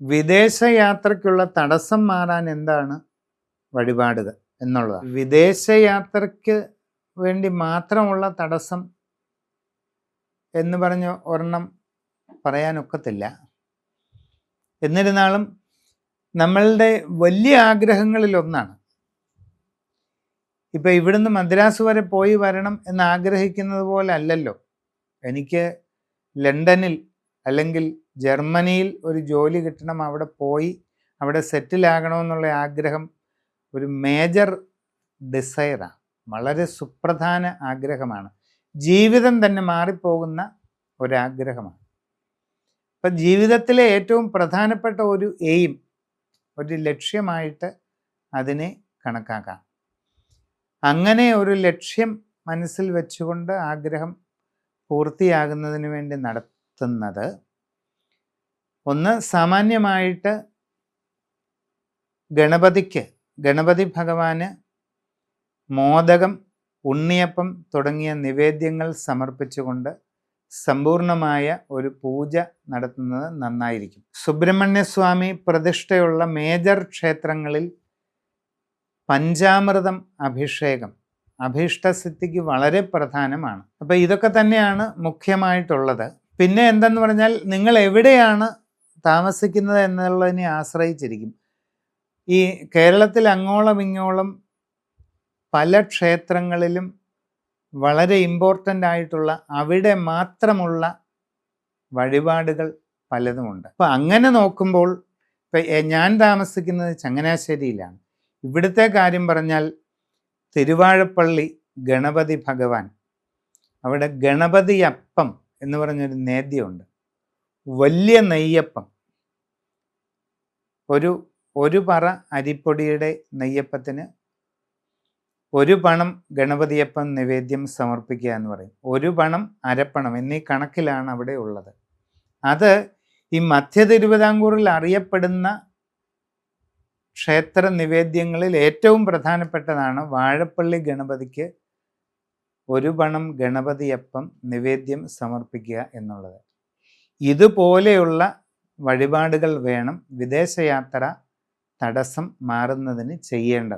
വിദേശയാത്രയ്ക്കുള്ള തടസ്സം മാറാൻ എന്താണ് വഴിപാടുകൾ എന്നുള്ളതാണ്. വിദേശയാത്രയ്ക്ക് വേണ്ടി മാത്രമുള്ള തടസ്സം എന്ന് പറഞ്ഞ് ഒരെണ്ണം പറയാനൊക്കത്തില്ല. എന്നിരുന്നാലും നമ്മളുടെ വലിയ ആഗ്രഹങ്ങളിലൊന്നാണ്. ഇപ്പം ഇവിടുന്ന് മദ്രാസ് വരെ പോയി വരണം എന്ന് ആഗ്രഹിക്കുന്നത് പോലെ അല്ലല്ലോ എനിക്ക് ലണ്ടനിൽ അല്ലെങ്കിൽ ജർമ്മനിയിൽ ഒരു ജോലി കിട്ടണം, അവിടെ പോയി അവിടെ സെറ്റിലാകണമെന്നുള്ള ആഗ്രഹം ഒരു മേജർ ഡിസയറാണ്, വളരെ സുപ്രധാന ആഗ്രഹമാണ്, ജീവിതം തന്നെ മാറിപ്പോകുന്ന ഒരാഗ്രഹമാണ്. അപ്പം ജീവിതത്തിലെ ഏറ്റവും പ്രധാനപ്പെട്ട ഒരു എയിം, ഒരു ലക്ഷ്യമായിട്ട് അതിനെ കണക്കാക്കാം. അങ്ങനെ ഒരു ലക്ഷ്യം മനസ്സിൽ വെച്ചുകൊണ്ട് ആഗ്രഹം പൂർത്തിയാകുന്നതിന് വേണ്ടി നടത്തുന്നത് ഒന്ന്, സാമാന്യമായിട്ട് ഗണപതി ഭഗവാന് മോദകം, ഉണ്ണിയപ്പം തുടങ്ങിയ നിവേദ്യങ്ങൾ സമർപ്പിച്ചുകൊണ്ട് സമ്പൂർണമായ ഒരു പൂജ നടത്തുന്നത് നന്നായിരിക്കും. സുബ്രഹ്മണ്യസ്വാമി പ്രതിഷ്ഠയുള്ള മേജർ ക്ഷേത്രങ്ങളിൽ പഞ്ചാമൃതം അഭിഷേകം അഭീഷ്ടസിദ്ധിക്ക് വളരെ പ്രധാനമാണ്. അപ്പം ഇതൊക്കെ തന്നെയാണ് മുഖ്യമായിട്ടുള്ളത്. പിന്നെ എന്തെന്ന് പറഞ്ഞാൽ നിങ്ങൾ എവിടെയാണ് താമസിക്കുന്നത് എന്നുള്ളതിനെ ആശ്രയിച്ചിരിക്കും. ഈ കേരളത്തിൽ അങ്ങോളം ഇങ്ങോളം പല ക്ഷേത്രങ്ങളിലും വളരെ ഇമ്പോർട്ടൻ്റ് ആയിട്ടുള്ള അവിടെ മാത്രമുള്ള വഴിപാടുകൾ പലതുമുണ്ട്. അപ്പം അങ്ങനെ നോക്കുമ്പോൾ ഞാൻ താമസിക്കുന്നത് ചങ്ങനാശ്ശേരിയിലാണ്. ഇവിടുത്തെ കാര്യം പറഞ്ഞാൽ തിരുവാഴപ്പള്ളി ഗണപതി ഭഗവാൻ, അവിടെ ഗണപതി അപ്പം എന്ന് പറഞ്ഞൊരു നേദ്യമുണ്ട്. വലിയ നെയ്യപ്പം, ഒരു പറ അരിപ്പൊടിയുടെ നെയ്യപ്പത്തിന് ഒരു പണം ഗണപതിയപ്പം നിവേദ്യം സമർപ്പിക്കുക എന്ന് പറയും. ഒരു പണം, അരപ്പണം എന്നീ കണക്കിലാണ് അവിടെ ഉള്ളത്. അത് ഈ മധ്യ തിരുവിതാംകൂറിൽ അറിയപ്പെടുന്ന ക്ഷേത്ര നിവേദ്യങ്ങളിൽ ഏറ്റവും പ്രധാനപ്പെട്ടതാണ് വാഴപ്പള്ളി ഗണപതിക്ക് ഒരു പണം ഗണപതിയപ്പം നിവേദ്യം സമർപ്പിക്കുക എന്നുള്ളത്. ഇതുപോലെയുള്ള വഴിപാടുകൾ വേണം വിദേശയാത്ര തടസ്സം മാറുന്നതിന് ചെയ്യേണ്ടത്.